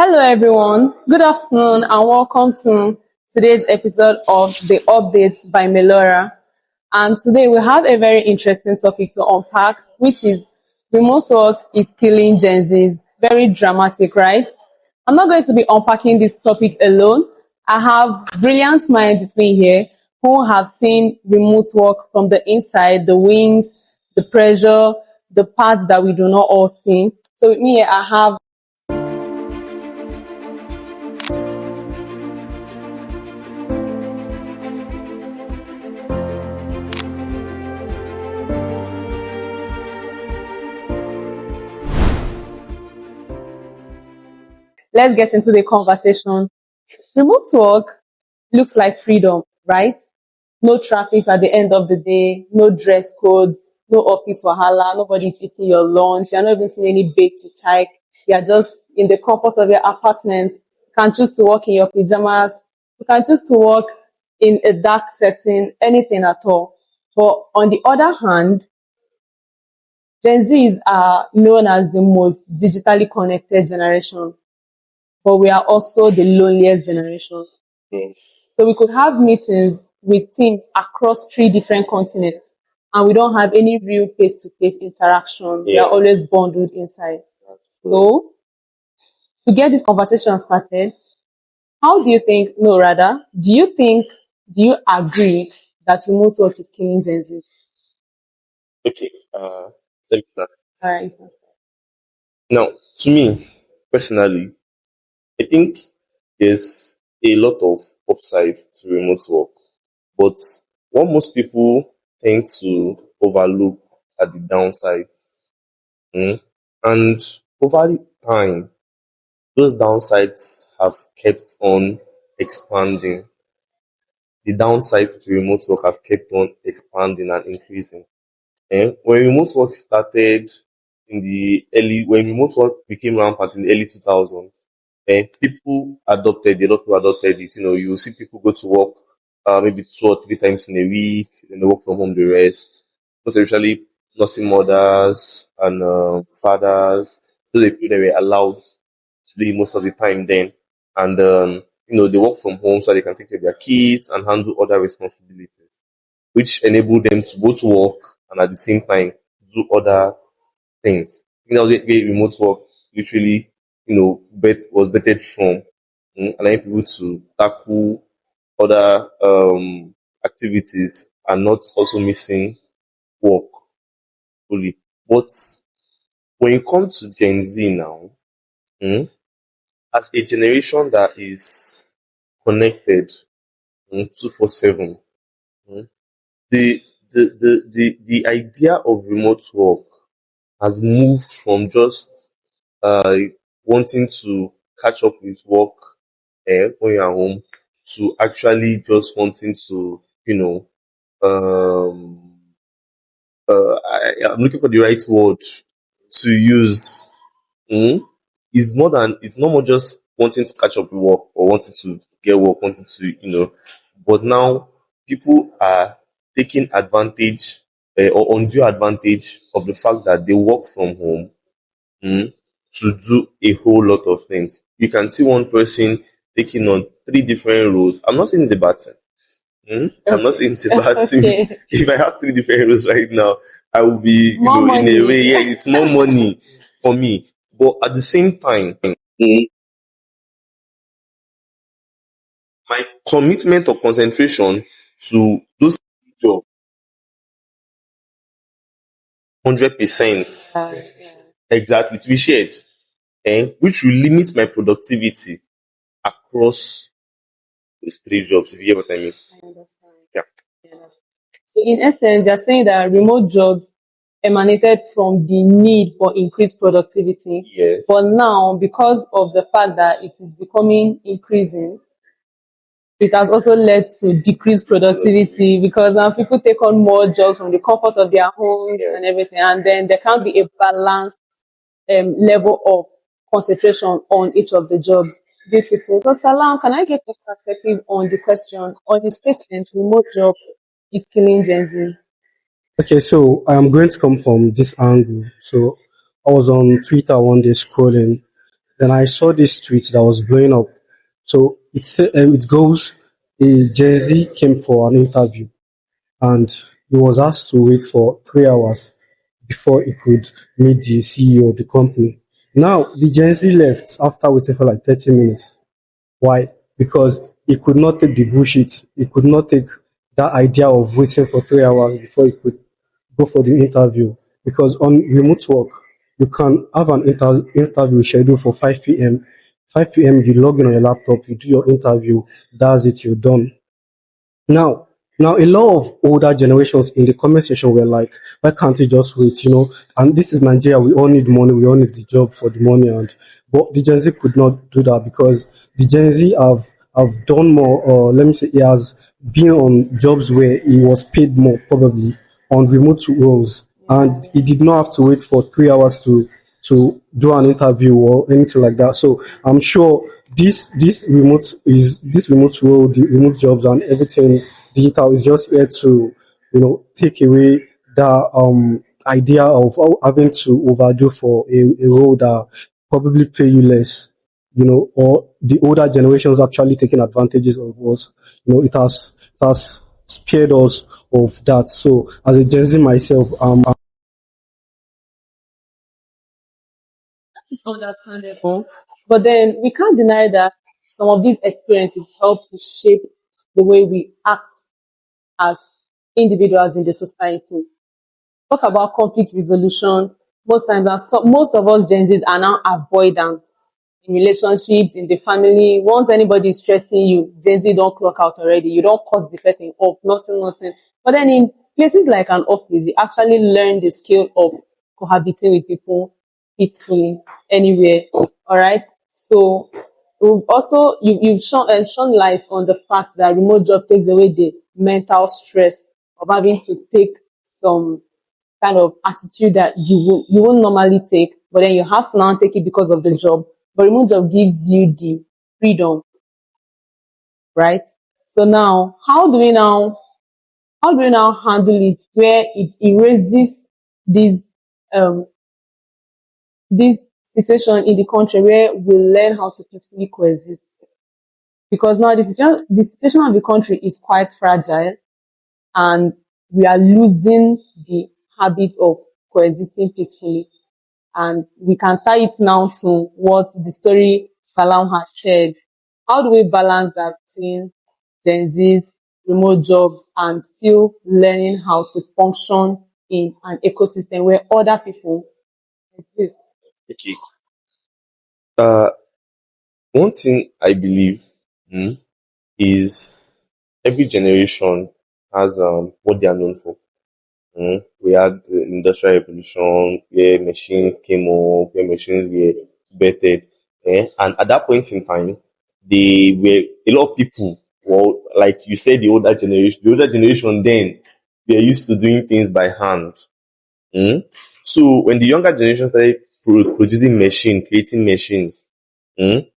Hello, everyone. Good afternoon, and welcome to today's episode of The Updates by Melora. And today we have a very interesting topic to unpack, which is remote work is killing Gen Zs. Very dramatic, right? I'm not going to be unpacking this topic alone. I have brilliant minds with me here who have seen remote work from the inside, the wings, the pressure, the parts that we do not all see. So with me here, I have let's get into the conversation. Remote work looks like freedom, right? No traffic at the end of the day, no dress codes, no office wahala, nobody's eating your lunch, you're not even seeing any bake to check. You're just in the comfort of your apartment. You can choose to work in your pajamas. You can choose to work in a dark setting, anything at all. But on the other hand, Gen Zs are known as the most digitally connected generation, but we are also the loneliest generation. So we could have meetings with teams across 3 different continents, and we don't have any real face-to-face interaction. We are always bundled inside. So to get this conversation started, how do you think, no, rather, do you agree that remote work is killing Gen Zs? Okay, let's start. All right, you can start. Now, to me, personally, I think there's a lot of upsides to remote work, but what most people tend to overlook are the downsides. Mm? And over the time, those downsides have kept on expanding. The downsides to remote work have kept on expanding and increasing. When remote work started when remote work became rampant in the early 2000s, a lot of people adopted it. You know, you see people go to work maybe 2 or 3 times in a week, then they work from home the rest. Most especially nursing mothers and fathers, so they were allowed to do it most of the time then. And, they work from home so they can take care of their kids and handle other responsibilities, which enable them to both work and at the same time do other things. The remote work literally, was bettered from, allowing people to tackle other activities and not also missing work fully. But when you come to Gen Z now, mm, as a generation that is connected 247, the the idea of remote work has moved from just uh, wanting to catch up with work when you're home to actually just wanting to, um, I'm looking for the right word to use. Mm? It's not more just wanting to catch up with work or wanting to get work, wanting to, but now people are taking advantage or undue advantage of the fact that they work from home, mm, to do a whole lot of things. You can see one person taking on 3 different roles. I'm not saying it's a bad thing. I'm not saying it's a bad thing. Okay. If I have 3 different roles right now, I will be, More in a money. way, yeah, it's more money for me. But at the same time, my commitment or concentration to those jobs, 100% exactly to be shared, which will limit my productivity across those 3 jobs, if you get what I mean. I understand. Yeah. So in essence, you're saying that remote jobs emanated from the need for increased productivity. Yes. But now, because of the fact that it is becoming increasing, it has also led to decreased productivity because now people take on more jobs from the comfort of their homes and everything, and then there can't be a balanced level of concentration on each of the jobs. Beautiful. So Salam, can I get your perspective on the question, on the statement, remote job is killing Gen Zs? Okay, so I'm going to come from this angle. So I was on Twitter one day scrolling, Then I saw this tweet that was blowing up. So it goes, a Gen Z came for an interview and he was asked to wait for 3 hours before he could meet the CEO of the company. Now, the Gen Z left after waiting for like 30 minutes. Why? Because he could not take the bullshit. He could not take that idea of waiting for 3 hours before he could go for the interview. Because on remote work, you can have an interview scheduled for 5 p.m. 5 p.m. you log in on your laptop, you do your interview, that's it, you're done. Now, now a lot of older generations in the comment section were like, why can't you just wait, And this is Nigeria, we all need money, we all need the job for the money, and but the Gen Z could not do that because the Gen Z have done more, or let me say, he has been on jobs where he was paid more, probably on remote roles, and he did not have to wait for 3 hours to do an interview or anything like that. So I'm sure this remote role, the remote jobs and everything digital is just here to take away that idea of having to overdo for a role that probably pay you less, or the older generations actually taking advantages of us. It has spared us of that. So as a Gen Z myself, It's understandable. But then we can't deny that some of these experiences help to shape the way we act as individuals in the society. Talk about conflict resolution. Most times, most of us Gen Zs are now avoidant in relationships, in the family. Once anybody is stressing you, Gen Z don't clock out already. You don't cause the person up, nothing, nothing. But then in places like an office, you actually learn the skill of cohabiting with people peacefully anywhere. All right. So you've shone light on the fact that remote job takes away the mental stress of having to take some kind of attitude that you won't normally take, but then you have to now take it because of the job. But remote job gives you the freedom, right? So now, how do we now handle it where it erases this um this situation in the country where we learn how to peacefully coexist? Because now the situation of the country is quite fragile, and we are losing the habit of coexisting peacefully. And we can tie it now to what the story Salam has shared. How do we balance that between Gen Z's remote jobs and still learning how to function in an ecosystem where other people exist? Okay. Uh, One thing I believe is every generation has what they are known for. We had the industrial revolution where machines came up, where machines were bettered. And at that point in time, they were a lot of people, well, like you said, the older generation then, they are used to doing things by hand. Mm? So when the younger generation started producing creating machines, mm,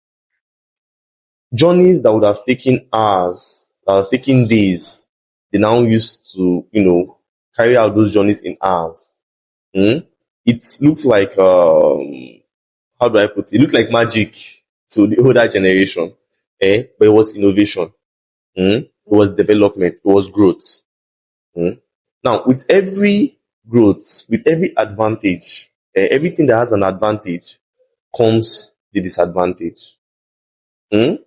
journeys that would have taken hours, that would have taken days, they now used to, carry out those journeys in hours. Mm? It looks like, how do I put it? It looked like magic to the older generation, but it was innovation. It was development. It was growth. Mm? Now, with every growth, with every advantage, everything that has an advantage comes the disadvantage. Mm?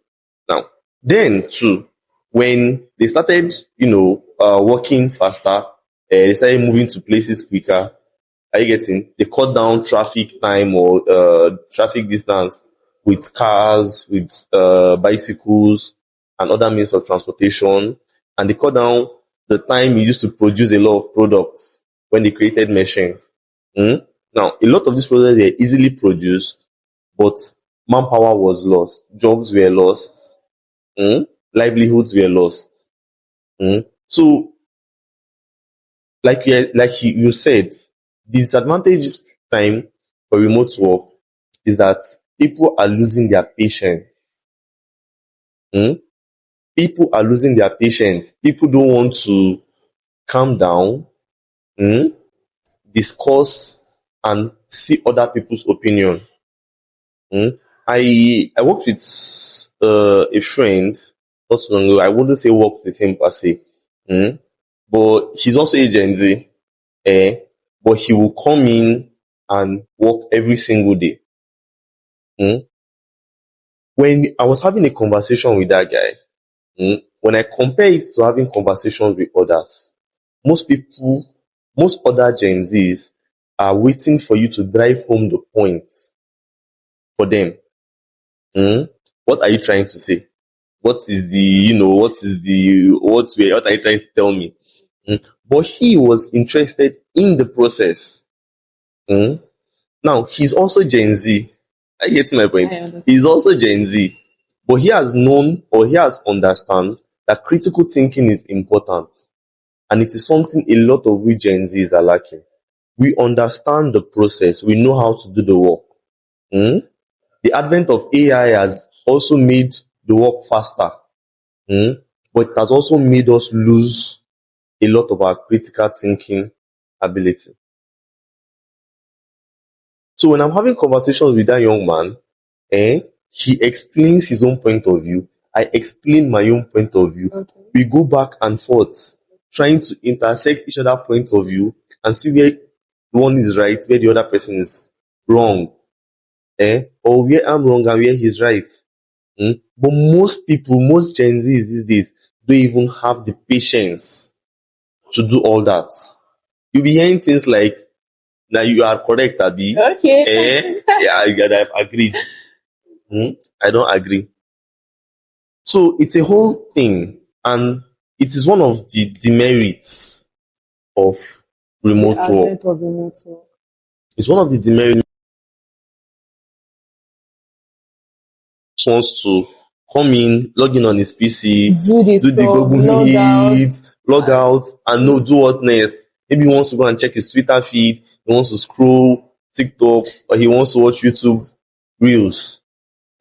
Now, then too, when they started, working faster, they started moving to places quicker. Are you getting? They cut down traffic time or traffic distance with cars, with bicycles, and other means of transportation, and they cut down the time you used to produce a lot of products when they created machines. Now, a lot of these products were easily produced, but manpower was lost, jobs were lost, mm, livelihoods were lost. So, like you said, the disadvantage this time for remote work is that people are losing their patience. Mm? People are losing their patience. People don't want to calm down, mm, discuss, and see other people's opinion. I worked with a friend not so long ago. I wouldn't say worked with him per se, mm, but he's also a Gen Z. Eh, but he will come in and work every single day. Mm. When I was having a conversation with that guy, when I compare it to having conversations with others, most people, most other Gen Zs are waiting for you to drive home the point for them. Mm. What are you trying to say? What are you trying to tell me? But he was interested in the process. Mm. Now, he's also Gen Z. Are you getting my point? I understand. He's also Gen Z. But he has known or he has understand that critical thinking is important. And it is something a lot of we Gen Zs are lacking. We understand the process. We know how to do the work. Mm? The advent of AI has also made the work faster. Mm? But it has also made us lose a lot of our critical thinking ability. So when I'm having conversations with that young man, he explains his own point of view. I explain my own point of view. Okay. We go back and forth, trying to intersect each other point of view and see where one is right, where the other person is wrong, or where I'm wrong and where he's right. But most people, most Gen Zs these days, don't even have the patience to do all that. You'll be hearing things like, now you are correct, Abi. Okay. Yeah, I agree. I don't agree. So it's a whole thing, and it is one of the demerits of The remote work. advent of remote work. It's one of the demerits wants to come in, log in on his PC, Do the do the stuff, Google log out. Meet, log out, and no, do what next? Maybe he wants to go and check his Twitter feed, he wants to scroll TikTok, or he wants to watch YouTube Reels.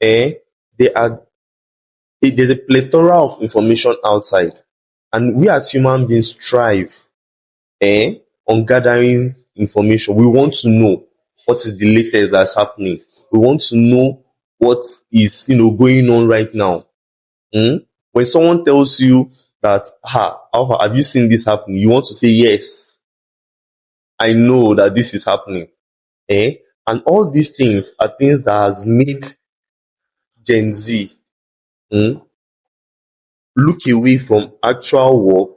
Eh? There are there's a plethora of information outside, and we as human beings strive on gathering information. We want to know what is the latest that's happening. We want to know what is going on right now. When someone tells you that, have you seen this happening? You want to say yes. I know that this is happening. And all these things are things that has made Gen Z look away from actual work.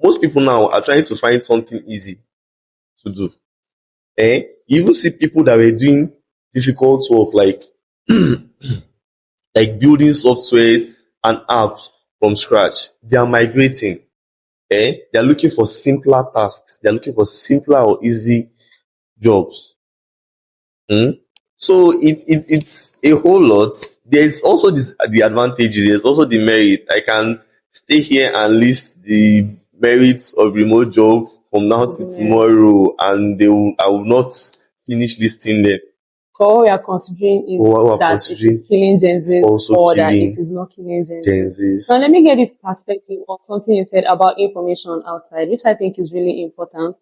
Most people now are trying to find something easy to do. You even see people that were doing difficult work like building softwares and apps from scratch. They are migrating. They are looking for simpler tasks. They are looking for simpler or easy jobs. So it's a whole lot. There's also the advantages. There's also the merit. I can stay here and list the merits of remote job from now to Yeah. tomorrow, and I will not finish listing them. So what we are considering is What we're that it is considering killing Gen is Zs also or that it killing is not killing Gen Gen Zs. Zs. Now let me get this perspective of something you said about information outside, which I think is really important.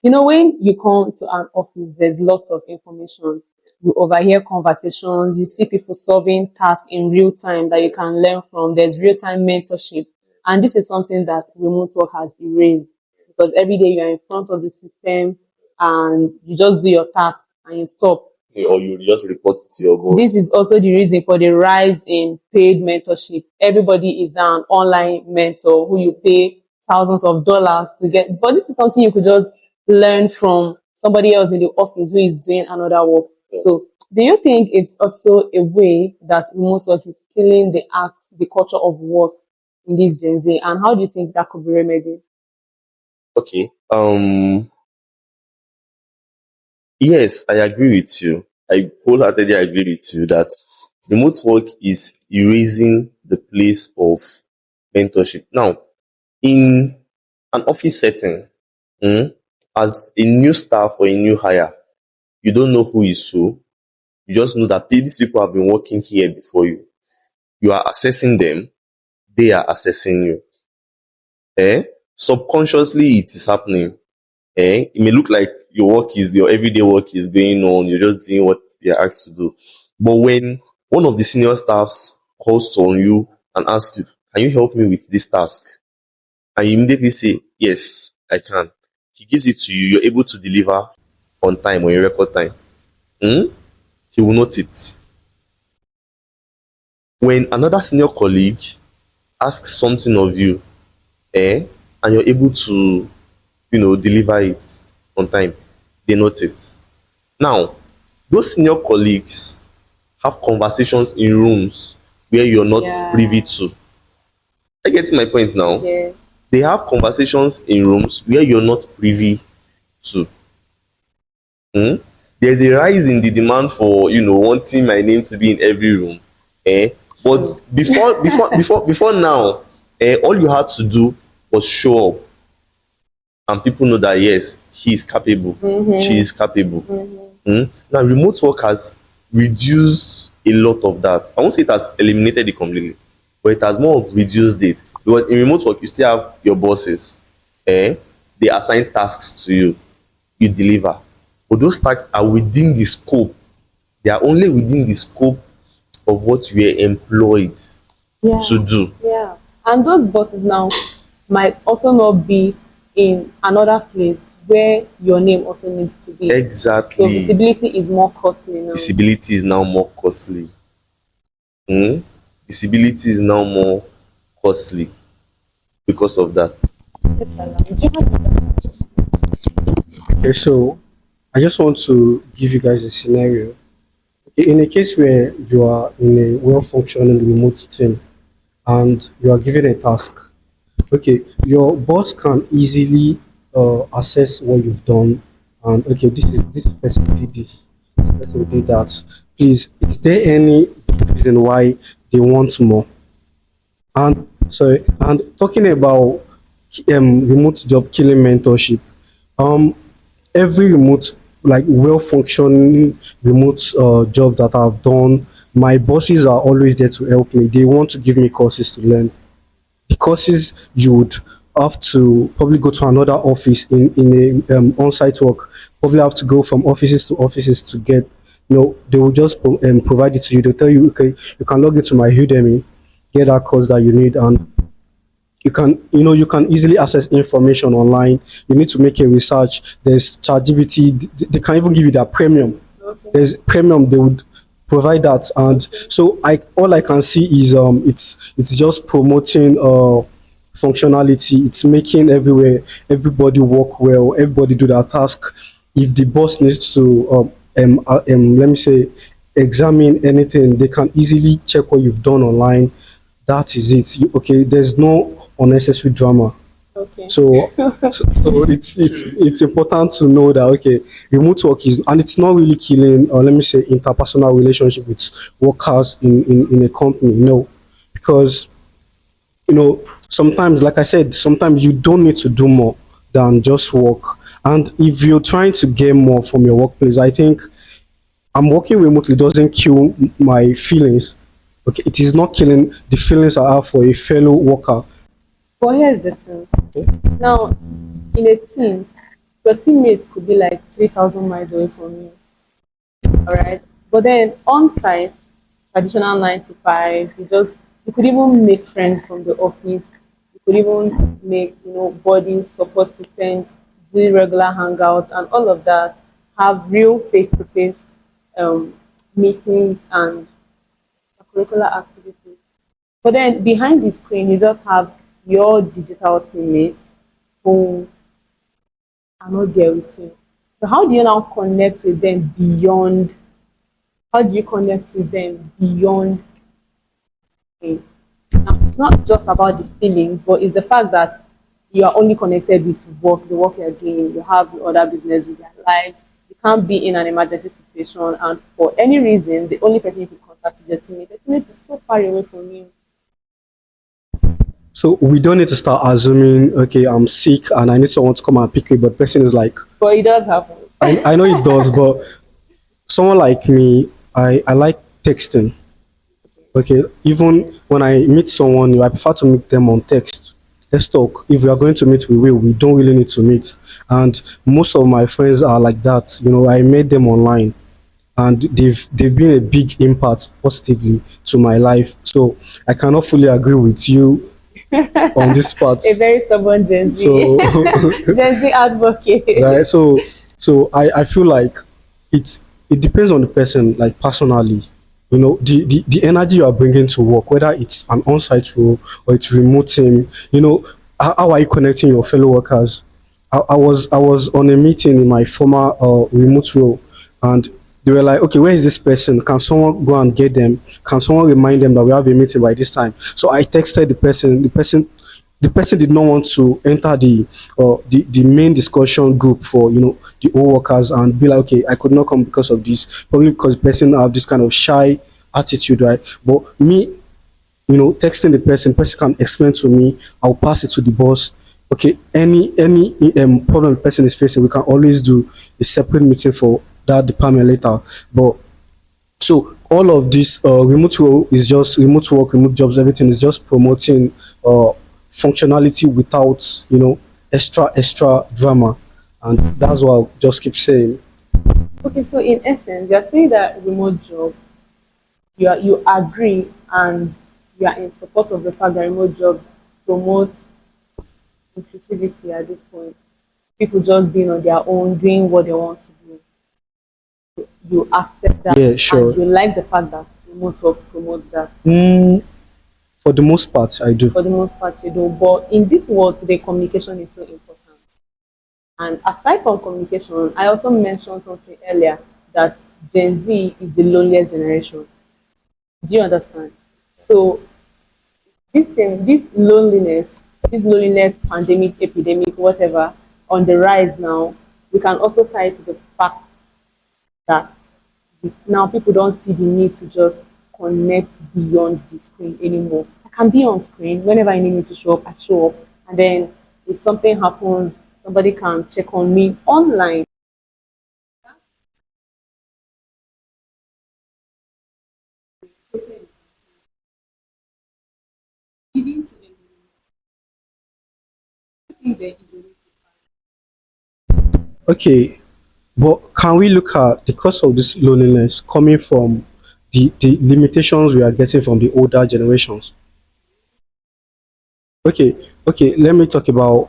When you come to an office, there's lots of information. You overhear conversations, you see people solving tasks in real time that you can learn from. There's real time mentorship. And this is something that remote work has erased because every day you are in front of the system and you just do your task and you stop. Or you just report it to your boss. This is also the reason for the rise in paid mentorship. Everybody is now an online mentor who you pay thousands of dollars to get. But this is something you could just learn from somebody else in the office who is doing another work. So do you think it's also a way that remote work is killing the act, the culture of work in this Gen Z? And how do you think that could be remedied? Okay. Yes, I agree with you. I wholeheartedly agree with you that remote work is erasing the place of mentorship. Now, in an office setting, mm, as a new staff or a new hire, you don't know who is who. You just know that these people have been working here before you. You are assessing them, they are assessing you. Subconsciously, it is happening. It may look like your everyday work is going on, you're just doing what they're asked to do. But when one of the senior staffs calls to on you and asks you, can you help me with this task? And you immediately say, yes, I can. He gives it to you, you're able to deliver on time or in record time. Hmm? He will note it. When another senior colleague asks something of you, and you're able to, deliver it on time, they note it. Now, those senior colleagues have conversations in rooms where you're not privy Yeah. to. I get my point now. Yeah. They have conversations in rooms where you're not privy to. Hmm? There's a rise in the demand for wanting my name to be in every room. Eh? But True. before now, all you had to do was show up, and people know that yes, he is capable, she is capable. Now, remote work has reduced a lot of that. I won't say it has eliminated it completely, but it has more of reduced it. Because in remote work, you still have your bosses. They assign tasks to you, you deliver. But those tasks are within the scope. They are only within the scope of what you are employed to Yeah. do. Yeah. And those bosses now might also not be in another place where your name also needs to be. So Exactly. visibility is more costly now. Visibility is now more costly. Hmm? Visibility is now more costly because of that. Yes, Salam. Do you have Okay, so I just want to give you guys a scenario. Okay, in a case where you are in a well-functioning remote team and you are given a task, okay, your boss can easily assess what you've done, and okay, this person did this person did that. Please, is there any reason why they want more? And sorry, and talking about remote job killing mentorship, um, every remote, like well functioning remote job that I've done, my bosses are always there to help me. They want to give me courses to learn. The courses you would have to probably go to another office in a on-site work, probably have to go from offices to offices to get. They will just provide it to you. They'll tell you, okay, you can log into my Udemy, get that course that you need, and you can easily access information online. You need to make a research. There's ChatGPT. They can even give you that premium. okay? There's premium, they would provide that. And so I all I can see is it's just promoting functionality. It's making everybody work well, everybody do their task. If the boss needs to let me say examine anything, they can easily check what you've done online. That is it. Okay, there's no unnecessary drama. Okay. So it's important to know that okay, remote work is, and it's not really killing, or let me say, interpersonal relationship with workers in a company. No, because sometimes, like I said, sometimes you don't need to do more than just work. And if you're trying to get more from your workplace, I think I'm working remotely doesn't kill my feelings. Okay, it is not killing the feelings I have for a fellow worker. But here's the thing. Now, in a team, your teammate could be like 3,000 miles away from you. All right. But then on site, traditional 9 to 5, you could even make friends from the office. You could even make, body support systems, do regular hangouts and all of that. Have real face-to-face um, meetings and curricular activities. But then behind the screen, you just have your digital teammates who are not there with you. So how do you now connect with them beyond? How do you connect with them beyond pain? Now, it's not just about the feelings, but it's the fact that you are only connected with work, the work you're doing. You have the other business with their lives. You can't be in an emergency situation, and for any reason, the only person you can contact is your teammate. The teammate is so far away from you. So we don't need to start assuming, okay, I'm sick and I need someone to come and pick me. But person is like, But it does happen. I know it does, but someone like me, I like texting. Okay, even when I meet someone, I prefer to meet them on text. Let's talk. If we are going to meet, we will. We don't really need to meet. And most of my friends are like that. I met them online. and they've been a big impact positively to my life. So I cannot fully agree with you on this part. A very stubborn Gen Z. So Gen Z advocate. right, so I feel like it it depends on the person, like personally. The energy you are bringing to work, whether it's an on-site role or it's remote team. How are you connecting your fellow workers? I was on a meeting in my former remote role, and they were like, okay, where is this person? Can someone go and get them? Can someone remind them that we have a meeting by this time? So I texted the person. The person did not want to enter the main discussion group for the all workers, and be like, okay, I could not come because of this, probably because the person have this kind of shy attitude, right? But me, texting the person can explain to me. I'll pass it to the boss. Okay, any problem the person is facing, we can always do a separate meeting for that department later. But so all of this remote role is just remote work, remote jobs, everything is just promoting functionality without extra drama, and that's what I'll just keep saying. Okay, so in essence, you're saying that remote job, you agree and you are in support of the fact that remote jobs promote inclusivity at this point. People just being on their own, doing what they want to do. You accept that Yeah, and sure. you like the fact that remote work promotes that. Mm, for the most part, I do. For the most part, you do. But in this world today, communication is so important. And aside from communication, I also mentioned something earlier that Gen Z is the loneliest generation. Do you understand? So this loneliness, pandemic, epidemic, whatever, on the rise now, we can also tie it to the fact that now people don't see the need to just connect beyond the screen anymore. I can be on screen whenever I need me to show up, I show up. And then if something happens, somebody can check on me online. Leading to the I think there is a way to Okay, but can we look at the cause of this loneliness coming from the limitations we are getting from the older generations? Okay, let me talk about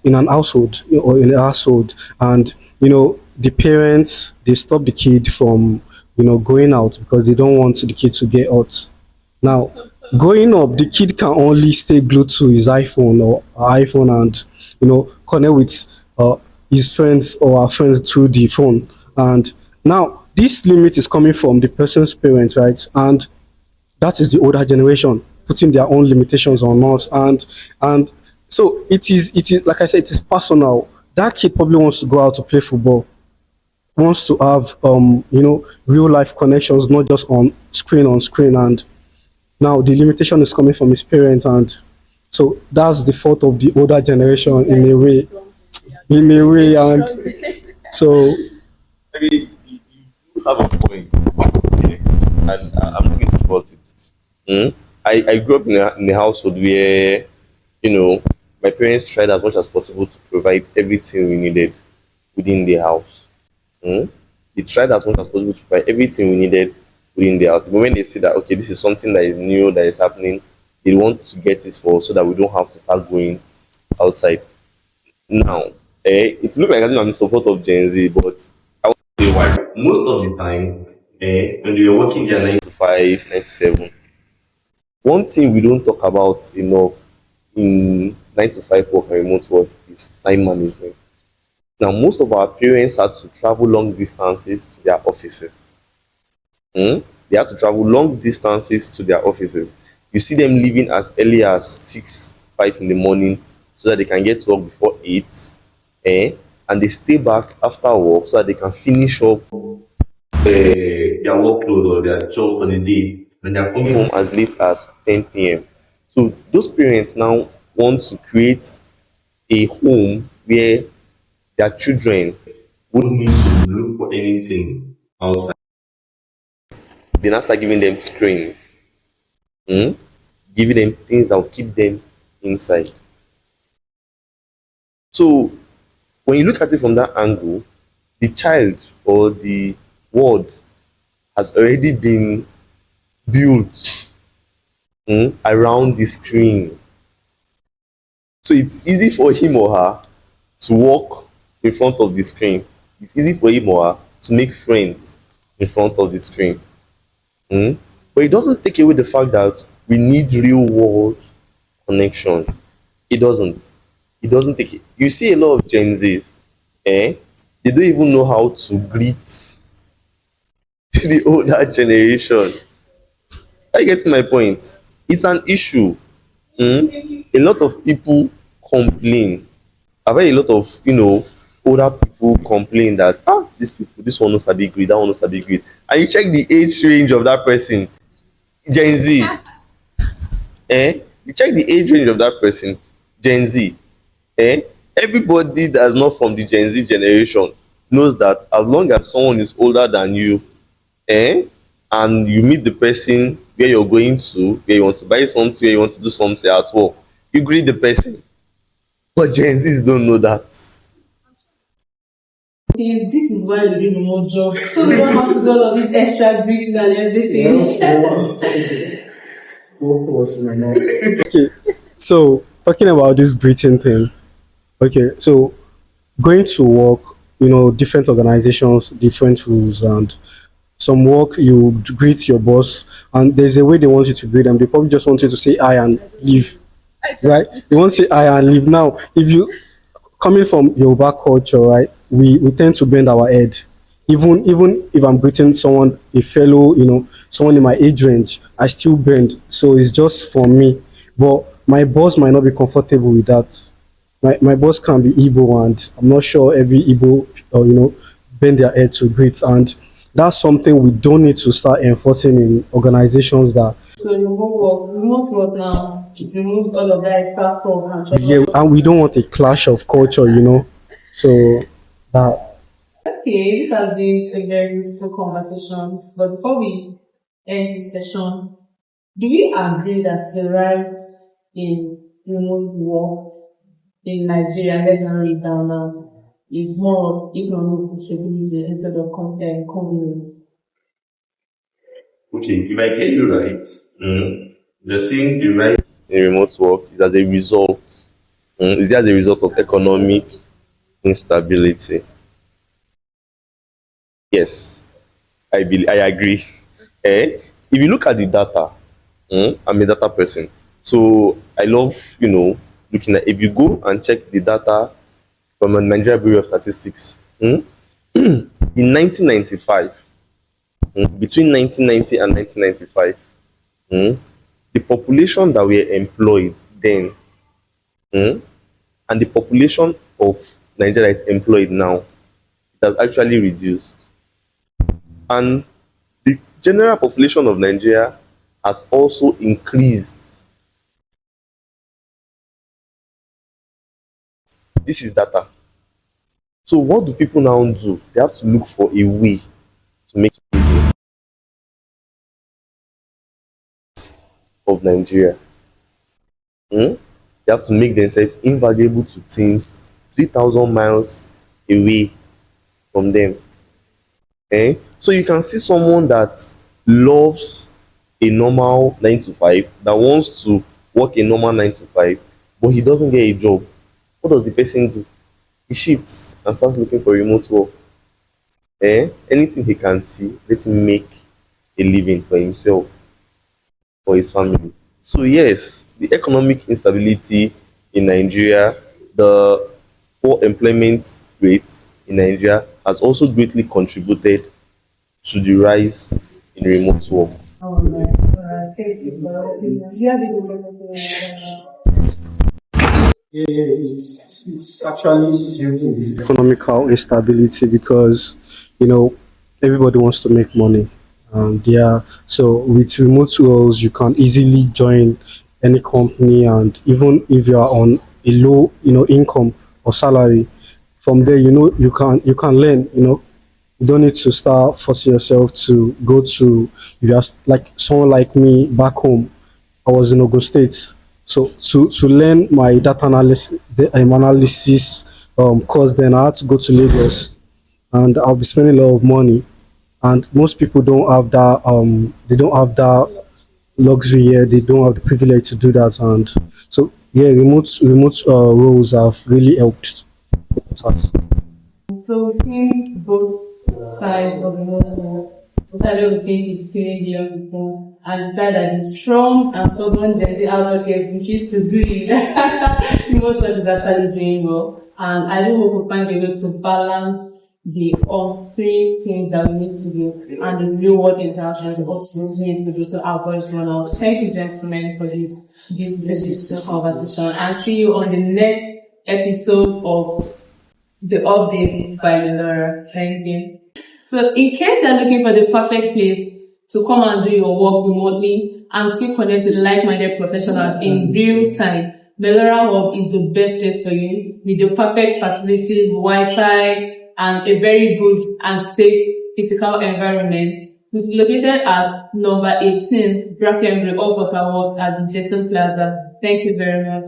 in an household or in a household, and the parents, they stop the kid from going out because they don't want the kid to get hurt. Now, growing up, the kid can only stay glued to his iPhone or her iPhone, and connect with his friends or her friends through the phone. And now this limit is coming from the person's parents, right? And that is the older generation putting their own limitations on us, and so it is like I said, it is personal. That kid probably wants to go out to play football, wants to have real life connections, not just on screen. And now the limitation is coming from his parents, and so that's the fault of the older generation in a way, and so Maybe you have a point, yeah, and I'm looking to support it. Mm? I grew up in a household where, you know, my parents tried as much as possible to provide everything we needed within the house. Mm? They tried as much as possible to provide everything we needed within the house. The moment they see that, okay, this is something that is new, that is happening, they want to get it for so that we don't have to start going outside. Now, it looks like as if I'm in support of Gen Z, but I want to say why. Most of the time, when they were working their 9 to 5, 9 to 7, one thing we don't talk about enough in 9 to 5 work and remote work is time management. Now, most of our parents had to travel long distances to their offices. They had to travel long distances to their offices. You see them leaving as early as 6, 5 in the morning so that they can get to work before 8. Eh? And they stay back after work so that they can finish up their workload or their job for the day. And they're coming home as late as 10 p.m. So those parents now want to create a home where their children wouldn't need to look for anything outside. They now start giving them screens, hmm? Giving them things that will keep them inside. So when you look at it from that angle, the child or the world has already been built around the screen. So it's easy for him or her to walk in front of the screen. It's easy for him or her to make friends in front of the screen. Mm? But it doesn't take away the fact that we need real world connection. It doesn't. It doesn't take it. You see a lot of Gen Zs, they don't even know how to greet the older generation. Are you getting my point? It's an issue. A lot of people complain. I've heard a lot of older people complain that these people, this one knows sabi greet, that one knows sabi greet. And you check the age range of that person, Gen Z. You check the age range of that person, Gen Z. Everybody that's not from the Gen Z generation knows that as long as someone is older than you, and you meet the person where you're going to, where you want to buy something, where you want to do something at work, you greet the person. But Gen Zs don't know that. Okay, this is why we do remote job. So we don't have to do all of these extra greeting and everything. Okay, so talking about this greeting thing. Okay, so going to work, different organizations, different rules, and some work you greet your boss, and there's a way they want you to greet them. They probably just want you to say "I" and leave, right? They want to say "I" and leave. Now, if you coming from Yoruba culture, right? We tend to bend our head. Even if I'm greeting someone, a fellow, someone in my age range, I still bend. So it's just for me. But my boss might not be comfortable with that. My boss can be Igbo, and I'm not sure every Igbo, bend their head to greet. And that's something we don't need to start enforcing in organizations that, So remote work now, it removes all of that extra talk and yeah, trouble. and we don't want a clash of culture. So that Okay, this has been a very useful conversation. But before we end this session, do we agree that the rise in remote work in Nigeria, let's narrow it down now, is more of economic stability instead of convenience? Okay, if I get you right, you're saying the rise in remote work is as a result, is it as a result of economic instability? Yes, I agree. If you look at the data, I'm a data person, so I love looking at. If you go and check the data from the Nigeria Bureau of Statistics, in 1995, between 1990 and 1995, the population that were employed then, and the population of Nigeria is employed now, it has actually reduced. And the general population of Nigeria has also increased. This is data. So what do people now do? They have to look for a way to make of Nigeria. They have to make themselves invaluable to teams 3,000 miles away from them. So you can see someone that loves a normal 9 to 5, that wants to work a normal 9 to 5, but he doesn't get a job. What does the person do? He shifts and starts looking for remote work. Anything he can see, let him make a living for himself, for his family. So yes, the economic instability in Nigeria, the poor employment rates in Nigeria has also greatly contributed to the rise in remote work. All right. Thank you for your opinion. Do you have any opinion? it's actually economical instability because you know everybody wants to make money, and yeah, so with remote roles you can easily join any company, and even if you are on a low income or salary, from there you can learn. You don't need to start forcing yourself to go to, if you're like someone like me back home. I was in Ogun State. So to learn my data analysis course, then I had to go to Lagos, and I'll be spending a lot of money. and most people don't have that. They don't have that luxury here. They don't have the privilege to do that, and so yeah, remote roles have really helped us. So we think both sides of the water. Decided we think it's still young people and decided that the strong and stubborn Gen Z advocate which is to do it. The most one is actually doing well. And I do hope we find a way to balance the on-screen things that we need to do and the real world interactions we also need to do to avoid burnout. Thank you, gentlemen, for this conversation, and see you on the next episode of the updates by Laura. Thank you. So in case you're looking for the perfect place to come and do your work remotely and still connect with like-minded professionals in real time, Melora Hub is the best place for you with the perfect facilities, Wi-Fi, and a very good and safe physical environment. It's located at number 18 Brackenbury, Off Works at the Jason Plaza. Thank you very much.